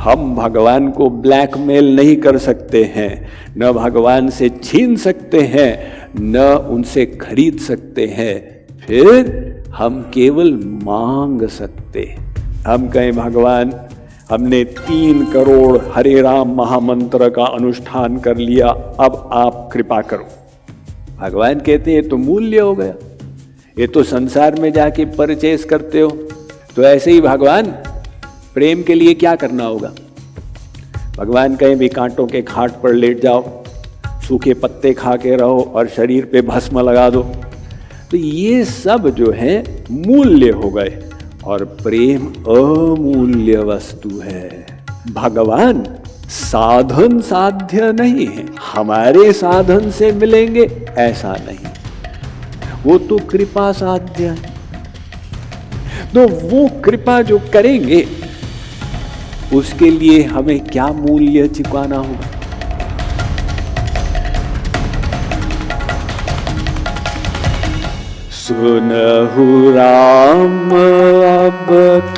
हम भगवान को ब्लैकमेल नहीं कर सकते हैं, न भगवान से छीन सकते हैं, न उनसे खरीद सकते हैं, फिर हम केवल मांग सकते। हम कहें भगवान हमने 3 करोड़ हरे राम महामंत्र का अनुष्ठान कर लिया, अब आप कृपा करो। भगवान कहते हैं ये तो मूल्य हो गया, ये तो संसार में जाके परचेस करते हो। तो ऐसे ही भगवान प्रेम के लिए क्या करना होगा? भगवान कहें भी कांटों के खाट पर लेट जाओ, सूखे पत्ते खा के रहो और शरीर पे भस्म लगा दो, तो ये सब जो है मूल्य हो गए, और प्रेम अमूल्य वस्तु है। भगवान साधन साध्य नहीं है, हमारे साधन से मिलेंगे ऐसा नहीं, वो तो कृपा साध्य है। तो वो कृपा जो करेंगे उसके लिए हमें क्या मूल्य चुकाना होगा? सुनहु राम अब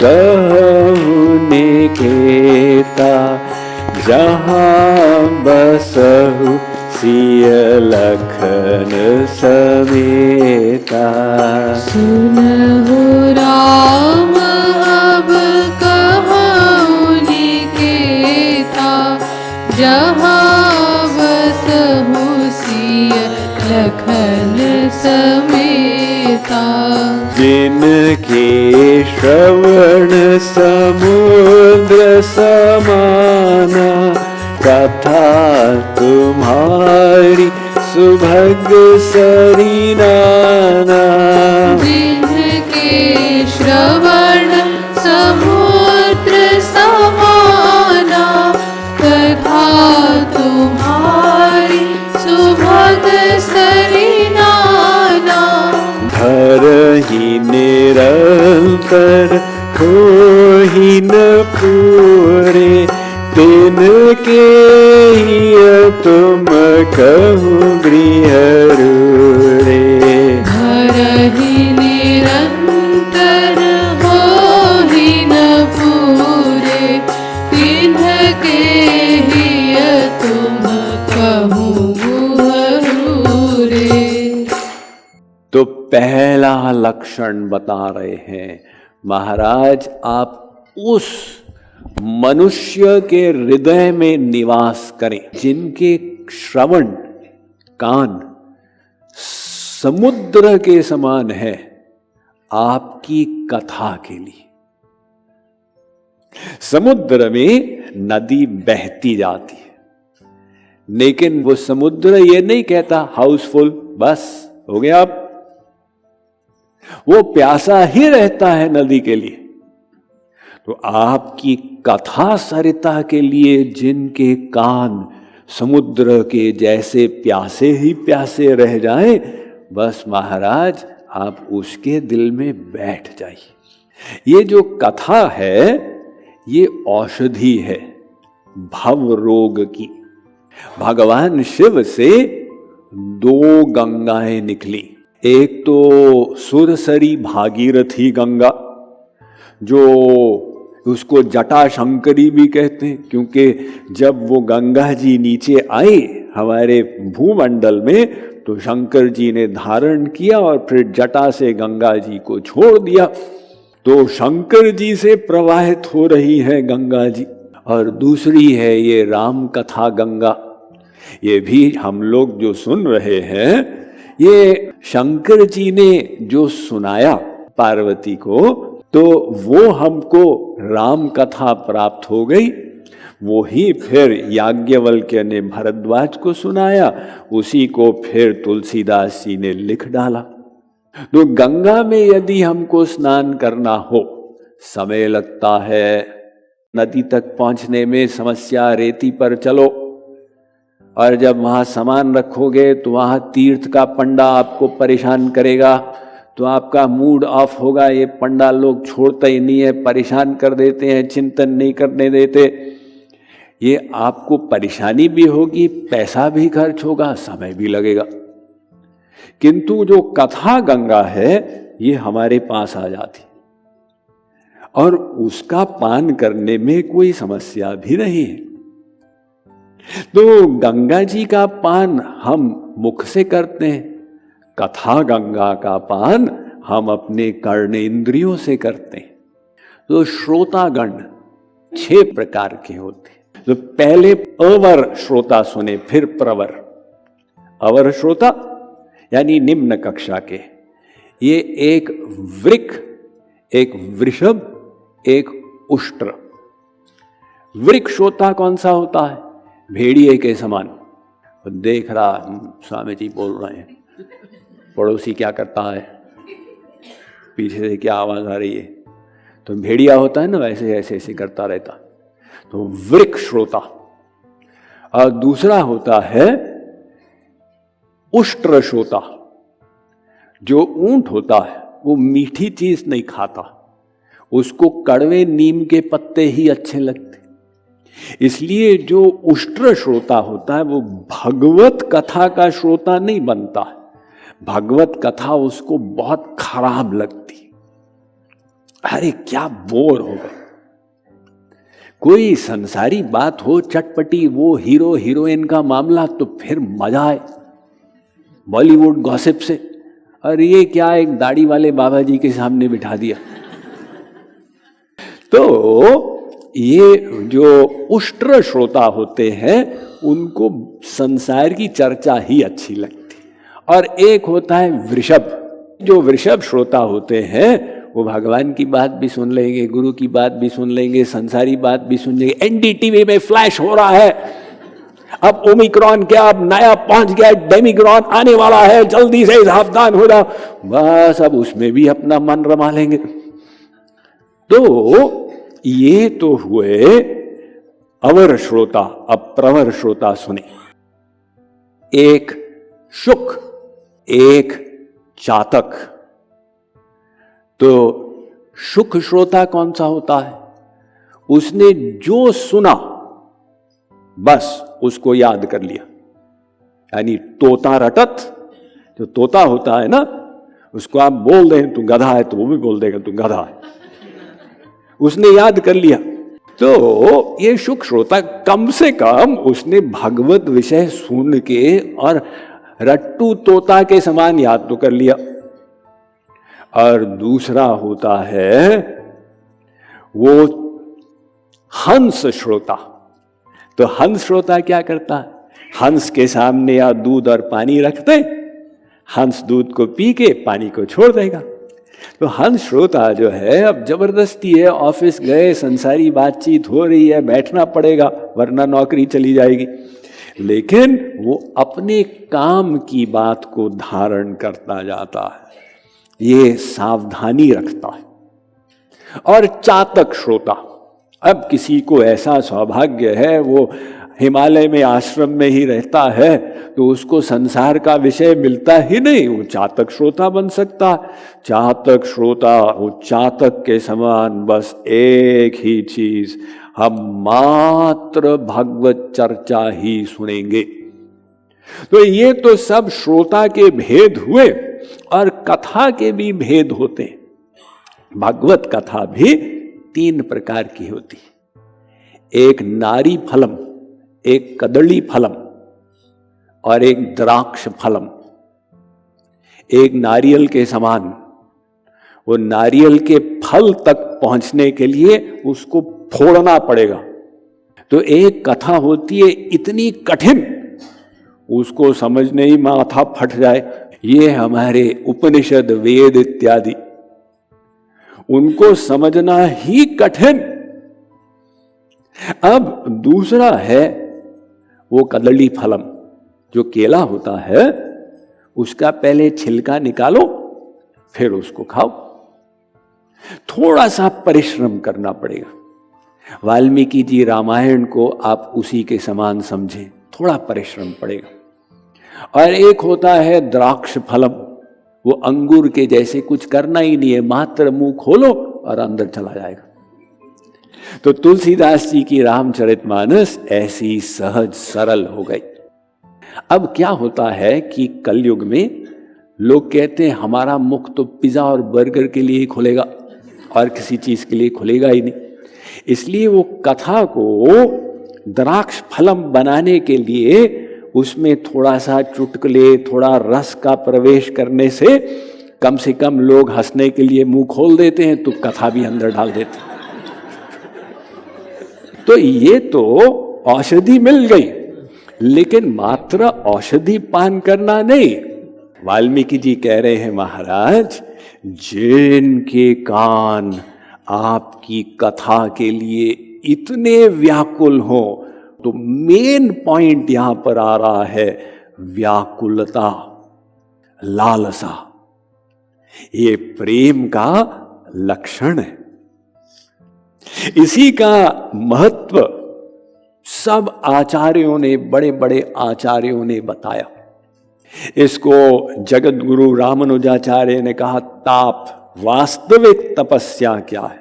कहु निकेता, जहाँ बसहु सिय लखन समेता। सुनहु राम अब कहु निकेता, जहाँ बसहु सिय लखन समेता। जिनके श्रवण समुद्र समाना, कथा तुम्हारी सुभग सरिनाना। जिनके श्रवण समुद्र समाना, कथा तुम्हारी सुभग सरिनाना। धरहि निरंतर खोहि न पूरे, तिनके हिय तुम कहु गृह रूढ़े। धरहि निरंतर होहि न पूरे, तिनके हिय तुम कहु गृह रूढ़े। तो पहला लक्षण बता रहे हैं महाराज, आप उस मनुष्य के हृदय में निवास करें जिनके श्रवण कान समुद्र के समान है आपकी कथा के लिए। समुद्र में नदी बहती जाती है, लेकिन वो समुद्र ये नहीं कहता हाउसफुल बस हो गया, अब वो प्यासा ही रहता है नदी के लिए। तो आपकी कथा सरिता के लिए जिनके कान समुद्र के जैसे प्यासे ही प्यासे रह जाएं, बस महाराज आप उसके दिल में बैठ जाइए। ये जो कथा है ये औषधि है भव रोग की। भगवान शिव से 2 गंगाएं निकली, एक तो सुरसरी भागीरथी गंगा, जो उसको जटा शंकरी भी कहते हैं, क्योंकि जब वो गंगा जी नीचे आई हमारे भूमंडल में तो शंकर जी ने धारण किया और फिर जटा से गंगा जी को छोड़ दिया, तो शंकर जी से प्रवाहित हो रही है गंगा जी। और दूसरी है ये राम कथा गंगा, ये भी हम लोग जो सुन रहे हैं ये शंकर जी ने जो सुनाया पार्वती को, तो वो हमको राम कथा प्राप्त हो गई। वो ही फिर याज्ञवल्क्य ने भरद्वाज को सुनाया, उसी को फिर तुलसीदास जी ने लिख डाला। तो गंगा में यदि हमको स्नान करना हो, समय लगता है, नदी तक पहुंचने में समस्या, रेती पर चलो, और जब वहां सामान रखोगे तो वहां तीर्थ का पंडा आपको परेशान करेगा, तो आपका मूड ऑफ होगा। ये पंडा लोग छोड़ते ही नहीं है, परेशान कर देते हैं, चिंतन नहीं करने देते। ये आपको परेशानी भी होगी, पैसा भी खर्च होगा, समय भी लगेगा। किंतु जो कथा गंगा है ये हमारे पास आ जाती, और उसका पान करने में कोई समस्या भी नहीं है। तो गंगा जी का पान हम मुख से करते हैं, कथा गंगा का पान हम अपने कर्ण इंद्रियों से करते हैं। तो श्रोतागण 6 प्रकार के होते हैं। तो पहले अवर श्रोता सुने, फिर प्रवर। अवर श्रोता यानी निम्न कक्षा के, ये एक वृक, एक वृषभ, एक उष्ट्र। वृक श्रोता कौन सा होता है? भेड़िए के समान। देख रहा स्वामी जी बोल रहे हैं, पड़ोसी क्या करता है, पीछे से क्या आवाज आ रही है, तो भेड़िया होता है ना, वैसे ऐसे ऐसे करता रहता, तो वृक श्रोता। और दूसरा होता है उष्ट्र श्रोता। जो ऊंट होता है वो मीठी चीज नहीं खाता, उसको कड़वे नीम के पत्ते ही अच्छे लगते, इसलिए जो उष्ट्र श्रोता होता है वो भगवत कथा का श्रोता नहीं बनता है। भगवत कथा उसको बहुत खराब लगती, अरे क्या बोर हो गए। कोई संसारी बात हो चटपटी, वो हीरो हीरोइन का मामला, तो फिर मजा आए। बॉलीवुड गॉसिप से, अरे ये क्या एक दाढ़ी वाले बाबा जी के सामने बिठा दिया। तो ये जो उष्ट्र श्रोता होते हैं उनको संसार की चर्चा ही अच्छी लगती। और एक होता है वृषभ। जो वृषभ श्रोता होते हैं वो भगवान की बात भी सुन लेंगे, गुरु की बात भी सुन लेंगे, संसारी बात भी सुन लेंगे। एनडीटीवी में फ्लैश हो रहा है, अब ओमिक्रॉन क्या, अब नया पहुंच गया, डेमिक्रॉन आने वाला है, जल्दी से सावधान हो जाओ, बस अब उसमें भी अपना मन रमा लेंगे। तो ये तो हुए अवर श्रोता। अब प्रवर श्रोता सुने, एक शुक, एक चातक। तो शुक श्रोता कौन सा होता है? उसने जो सुना बस उसको याद कर लिया, यानी तोता रटत। जो तोता होता है ना, उसको आप बोल दें तू गधा है तो वो भी बोल देगा तू गधा है, उसने याद कर लिया। तो ये शुक श्रोता कम से कम उसने भगवत विषय सुन के और रट्टू तोता के समान याद तो कर लिया। और दूसरा होता है वो हंस श्रोता। तो हंस श्रोता क्या करता है? हंस के सामने या दूध और पानी रखते, हंस दूध को पी के पानी को छोड़ देगा। तो हंस श्रोता जो है, अब जबरदस्ती है, ऑफिस गए, संसारी बातचीत हो रही है, बैठना पड़ेगा वरना नौकरी चली जाएगी, लेकिन वो अपने काम की बात को धारण करता जाता है, ये सावधानी रखता है। और चातक श्रोता, अब किसी को ऐसा सौभाग्य है वो हिमालय में आश्रम में ही रहता है तो उसको संसार का विषय मिलता ही नहीं, वो चातक श्रोता बन सकता। चातक श्रोता वो चातक के समान बस एक ही चीज, हम मात्र भगवत चर्चा ही सुनेंगे। तो ये तो सब श्रोता के भेद हुए, और कथा के भी भेद होते हैं। भगवत कथा भी 3 प्रकार की होती है, एक नारी फलम, एक कदली फलम और एक द्राक्ष फलम। एक नारियल के समान, वो नारियल के फल तक पहुंचने के लिए उसको फोड़ना पड़ेगा। तो एक कथा होती है इतनी कठिन, उसको समझने ही माथा फट जाए। ये हमारे उपनिषद वेद इत्यादि, उनको समझना ही कठिन। अब दूसरा है वो कदली फलम, जो केला होता है उसका पहले छिलका निकालो फिर उसको खाओ। थोड़ा सा परिश्रम करना पड़ेगा। वाल्मीकि जी रामायण को आप उसी के समान समझें, थोड़ा परिश्रम पड़ेगा। और एक होता है द्राक्ष फलम, वो अंगूर के जैसे कुछ करना ही नहीं है, मात्र मुंह खोलो और अंदर चला जाएगा। तो तुलसीदास जी की रामचरितमानस ऐसी सहज सरल हो गई। अब क्या होता है कि कलयुग में लोग कहते हैं हमारा मुख तो पिज्जा और बर्गर के लिए ही खुलेगा, और किसी चीज के लिए खुलेगा ही नहीं। इसलिए वो कथा को द्राक्ष फलम बनाने के लिए उसमें थोड़ा सा चुटकुले, थोड़ा रस का प्रवेश करने से कम लोग हंसने के लिए मुंह खोल देते हैं, तो कथा भी अंदर डाल देते हैं। तो ये तो औषधि मिल गई, लेकिन मात्र औषधि पान करना नहीं। वाल्मीकि जी कह रहे हैं, महाराज जिनके कान आपकी कथा के लिए इतने व्याकुल हो, तो मेन पॉइंट यहां पर आ रहा है व्याकुलता, लालसा। ये प्रेम का लक्षण है। इसी का महत्व सब आचार्यों ने, बड़े बड़े आचार्यों ने बताया। इसको जगत गुरु रामानुजाचार्य ने कहा, ताप, वास्तविक तपस्या क्या है?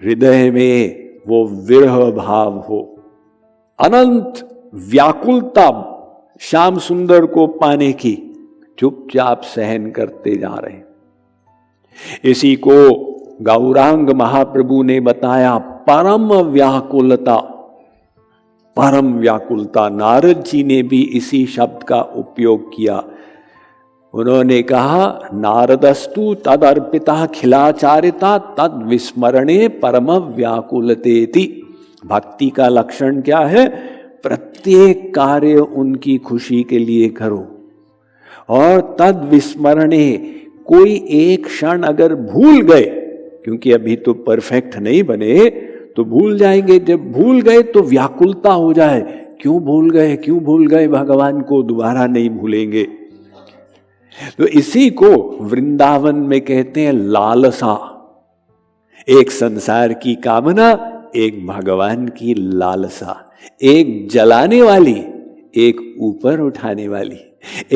हृदय में वो विरह भाव हो, अनंत व्याकुलता श्याम सुंदर को पाने की, चुपचाप सहन करते जा रहे हैं। इसी को गौरांग महाप्रभु ने बताया परम व्याकुलता। परम व्याकुलता, नारद जी ने भी इसी शब्द का उपयोग किया। उन्होंने कहा, नारदस्तु तद अर्पिता खिलाचारिता तद विस्मरणे परम व्याकुलतेति। भक्ति का लक्षण क्या है? प्रत्येक कार्य उनकी खुशी के लिए करो, और तद विस्मरणे, कोई एक क्षण अगर भूल गए, क्योंकि अभी तो परफेक्ट नहीं बने, तो भूल जाएंगे। जब भूल गए तो व्याकुलता हो जाए, क्यों भूल गए, क्यों भूल गए भगवान को, दोबारा नहीं भूलेंगे। तो इसी को वृंदावन में कहते हैं लालसा। एक संसार की कामना, एक भगवान की लालसा, एक जलाने वाली, एक ऊपर उठाने वाली,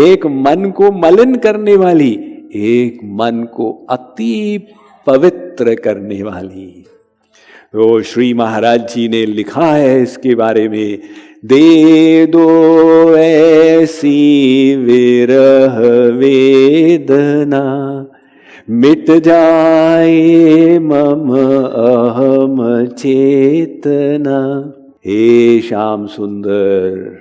एक मन को मलिन करने वाली, एक मन को अति पवित्र करने वाली। तो श्री महाराज जी ने लिखा है इसके बारे में, दे दो ऐसी विरह वेदना, मिट जाए मम अहम चेतना। हे श्याम सुंदर,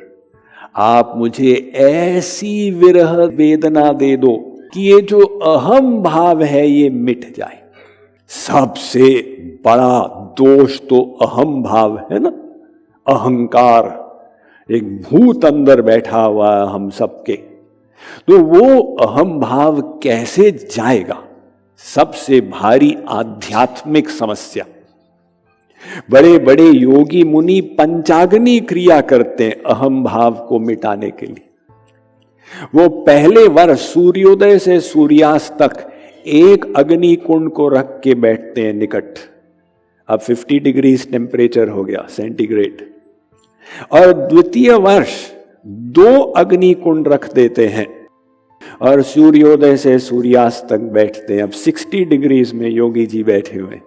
आप मुझे ऐसी विरह वेदना दे दो कि ये जो अहम भाव है ये मिट जाए। सबसे बड़ा दोष तो अहम भाव है ना, अहंकार, एक भूत अंदर बैठा हुआ है हम सबके। तो वो अहम भाव कैसे जाएगा? सबसे भारी आध्यात्मिक समस्या। बड़े बड़े योगी मुनि पंचाग्नि क्रिया करते हैं अहम भाव को मिटाने के लिए। वो पहले वर्ष सूर्योदय से सूर्यास्त तक एक अग्नि कुंड को रख के बैठते हैं निकट। अब 50 डिग्री टेम्परेचर हो गया सेंटीग्रेड। और द्वितीय वर्ष 2 अग्नि कुंड रख देते हैं और सूर्योदय से सूर्यास्त तक बैठते हैं। अब 60 डिग्रीज में योगी जी बैठे हुए।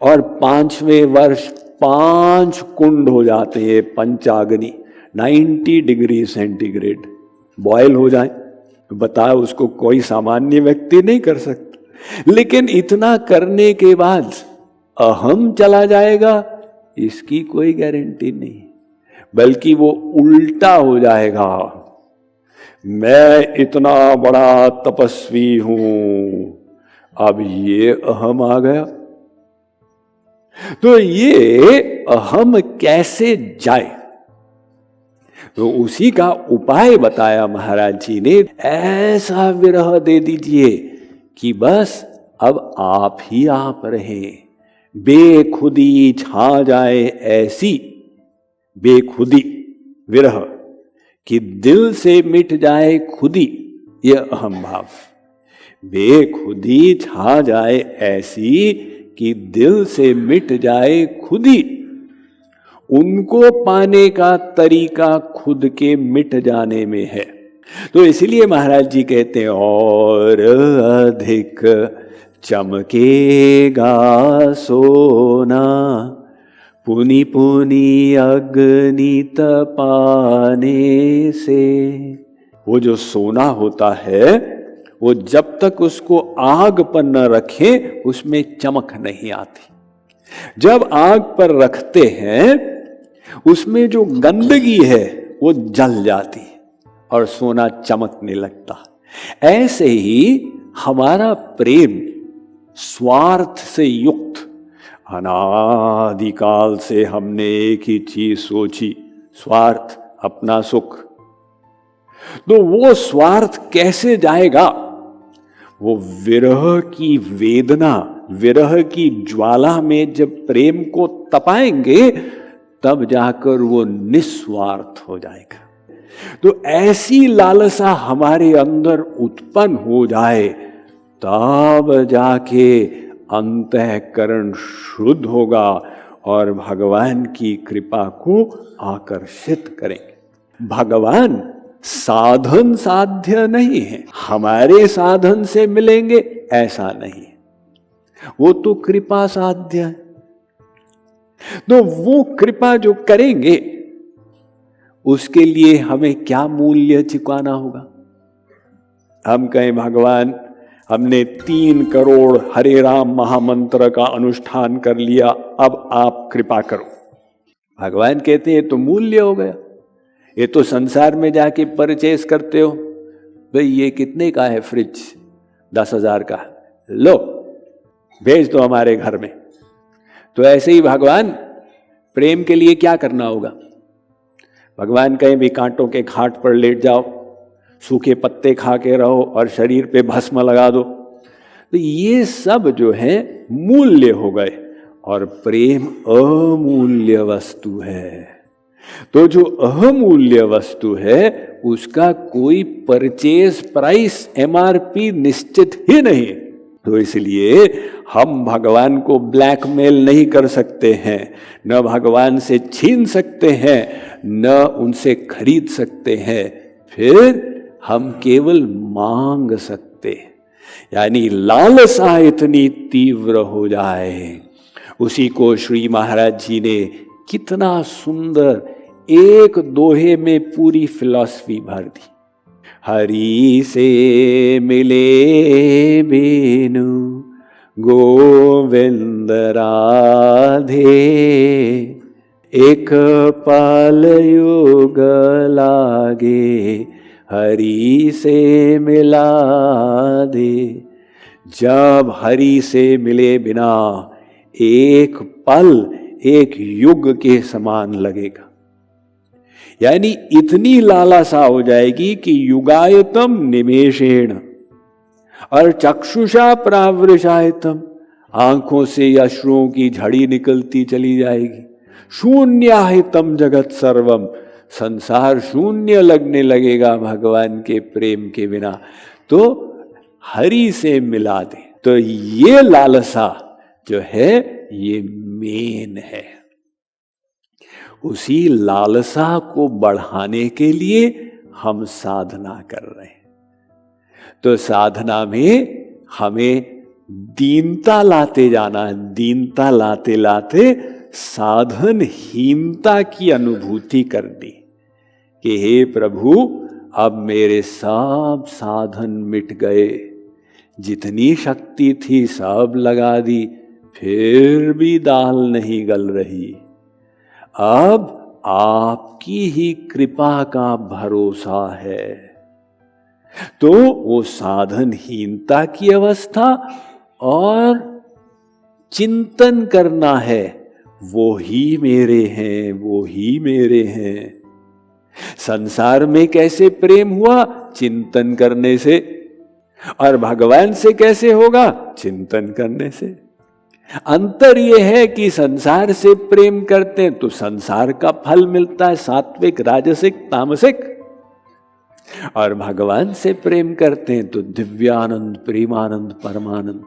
और 5वें वर्ष 5 कुंड हो जाते हैं पंचाग्नि, 90 डिग्री सेंटीग्रेड बॉयल हो जाए। बताओ, उसको कोई सामान्य व्यक्ति नहीं कर सकता। लेकिन इतना करने के बाद अहम चला जाएगा, इसकी कोई गारंटी नहीं, बल्कि वो उल्टा हो जाएगा। मैं इतना बड़ा तपस्वी हूं, अब ये अहम आ गया। तो ये अहम कैसे जाए? तो उसी का उपाय बताया महाराज जी ने। ऐसा विरह दे दीजिए कि बस अब आप ही आप रहें, बेखुदी छा जाए। ऐसी बेखुदी विरह कि दिल से मिट जाए खुदी, ये अहम भाव। बेखुदी छा जाए ऐसी कि दिल से मिट जाए खुदी। उनको पाने का तरीका खुद के मिट जाने में है। तो इसलिए महाराज जी कहते हैं, और अधिक चमकेगा सोना, पुनि पुनि अग्नि तपाने से। वो जो सोना होता है वो जब तक उसको आग पर न रखें उसमें चमक नहीं आती। जब आग पर रखते हैं उसमें जो गंदगी है वो जल जाती और सोना चमकने लगता। ऐसे ही हमारा प्रेम स्वार्थ से युक्त, अनादिकाल से हमने एक ही चीज सोची, स्वार्थ, अपना सुख। तो वो स्वार्थ कैसे जाएगा? वो विरह की वेदना, विरह की ज्वाला में जब प्रेम को तपाएंगे तब जाकर वो निस्वार्थ हो जाएगा। तो ऐसी लालसा हमारे अंदर उत्पन्न हो जाए तब जाके अंतःकरण शुद्ध होगा और भगवान की कृपा को आकर्षित करेंगे। भगवान साधन साध्य नहीं है, हमारे साधन से मिलेंगे ऐसा नहीं, वो तो कृपा साध्य है। तो वो कृपा जो करेंगे उसके लिए हमें क्या मूल्य चुकाना होगा? हम कहें भगवान हमने 3 करोड़ हरे राम महामंत्र का अनुष्ठान कर लिया, अब आप कृपा करो। भगवान कहते हैं ये तो मूल्य हो गया, ये तो संसार में जाके परचेस करते हो, भाई ये कितने का है फ्रिज? 10,000 का, लो भेज दो हमारे घर में। तो ऐसे ही भगवान प्रेम के लिए क्या करना होगा? भगवान कहें भी कांटों के घाट पर लेट जाओ, सूखे पत्ते खा के रहो और शरीर पे भस्म लगा दो, तो ये सब जो है मूल्य हो गए और प्रेम अमूल्य वस्तु है। तो जो अमूल्य वस्तु है उसका कोई परचेज प्राइस MRP निश्चित ही नहीं। तो इसलिए हम भगवान को ब्लैकमेल नहीं कर सकते हैं, न भगवान से छीन सकते हैं, न उनसे खरीद सकते हैं, फिर हम केवल मांग सकते। यानी लालसा इतनी तीव्र हो जाए, उसी को श्री महाराज जी ने कितना सुंदर एक दोहे में पूरी फिलॉसफी भर दी। हरि से मिले बिनु गोविंद राधे, एक पल युग लागे हरि से मिला दे। जब हरि से मिले बिना एक पल एक युग के समान लगेगा। यानी इतनी लालसा हो जाएगी कि युगायतम निमेषेण और चक्षुषा प्रावृषायतम, आंखों से अश्रुओं की झड़ी निकलती चली जाएगी। शून्याहितम जगत सर्वम, संसार शून्य लगने लगेगा भगवान के प्रेम के बिना। तो हरि से मिला दे। तो ये लालसा जो है ये मेन है। उसी लालसा को बढ़ाने के लिए हम साधना कर रहे हैं। तो साधना में हमें दीनता लाते जाना है। दीनता लाते लाते साधनहीनता की अनुभूति कर दी कि हे प्रभु अब मेरे सब साधन मिट गए, जितनी शक्ति थी सब लगा दी, फिर भी दाल नहीं गल रही। अब आपकी ही कृपा का भरोसा है। तो वो साधनहीनता की अवस्था और चिंतन करना है, वो ही मेरे हैं, वो ही मेरे हैं। संसार में कैसे प्रेम हुआ? चिंतन करने से। और भगवान से कैसे होगा? चिंतन करने से। अंतर यह है कि संसार से प्रेम करते हैं तो संसार का फल मिलता है, सात्विक, राजसिक, तामसिक। और भगवान से प्रेम करते हैं तो दिव्यानंद, प्रेमानंद, परमानंद।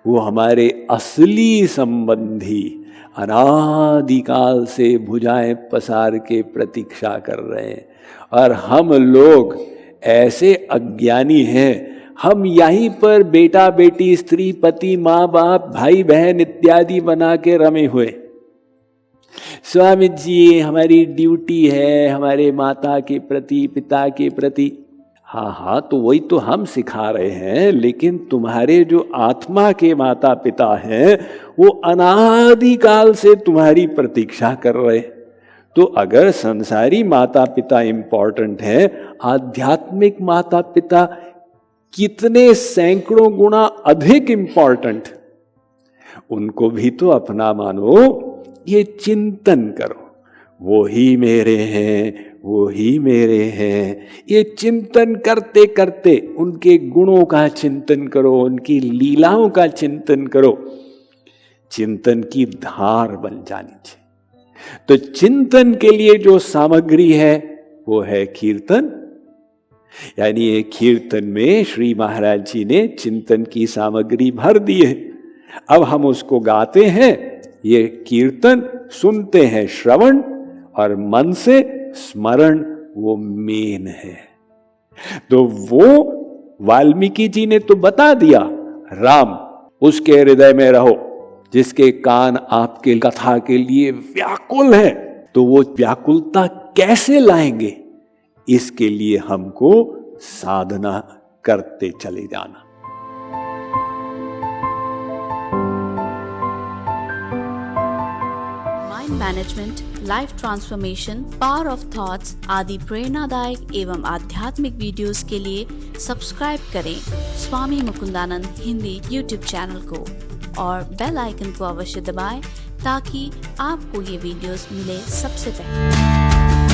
वो हमारे असली संबंधी अनादिकाल से भुजाएं पसार के प्रतीक्षा कर रहे हैं। और हम लोग ऐसे अज्ञानी हैं, हम यहीं पर बेटा बेटी, स्त्री पति, माँ बाप, भाई बहन इत्यादि बना के रमे हुए। स्वामी जी हमारी ड्यूटी है हमारे माता के प्रति, पिता के प्रति। हाँ हाँ, तो वही तो हम सिखा रहे हैं, लेकिन तुम्हारे जो आत्मा के माता पिता हैं वो अनादिकाल से तुम्हारी प्रतीक्षा कर रहे। तो अगर संसारी माता पिता इंपॉर्टेंट है, आध्यात्मिक माता पिता कितने सैकड़ों गुना अधिक इंपॉर्टेंट। उनको भी तो अपना मानो, ये चिंतन करो, वो ही मेरे हैं, वो ही मेरे हैं। ये चिंतन करते करते उनके गुणों का चिंतन करो, उनकी लीलाओं का चिंतन करो, चिंतन की धार बन जानी चाहिए। तो चिंतन के लिए जो सामग्री है वो है कीर्तन। यानी ये कीर्तन में श्री महाराज जी ने चिंतन की सामग्री भर दी है। अब हम उसको गाते हैं, ये कीर्तन सुनते हैं, श्रवण, और मन से स्मरण वो मेन है। तो वो वाल्मीकि जी ने तो बता दिया, राम उसके हृदय में रहो, जिसके कान आपके कथा के लिए व्याकुल है। तो वो व्याकुलता कैसे लाएंगे, इसके लिए हमको साधना करते चले जाना। Mind management, life transformation, power of thoughts आदि प्रेरणादायक एवं आध्यात्मिक वीडियोस के लिए सब्सक्राइब करें स्वामी मुकुंदानंद हिंदी यूट्यूब चैनल को और बेल आइकन को अवश्य दबाएं ताकि आपको ये वीडियोस मिले सबसे पहले।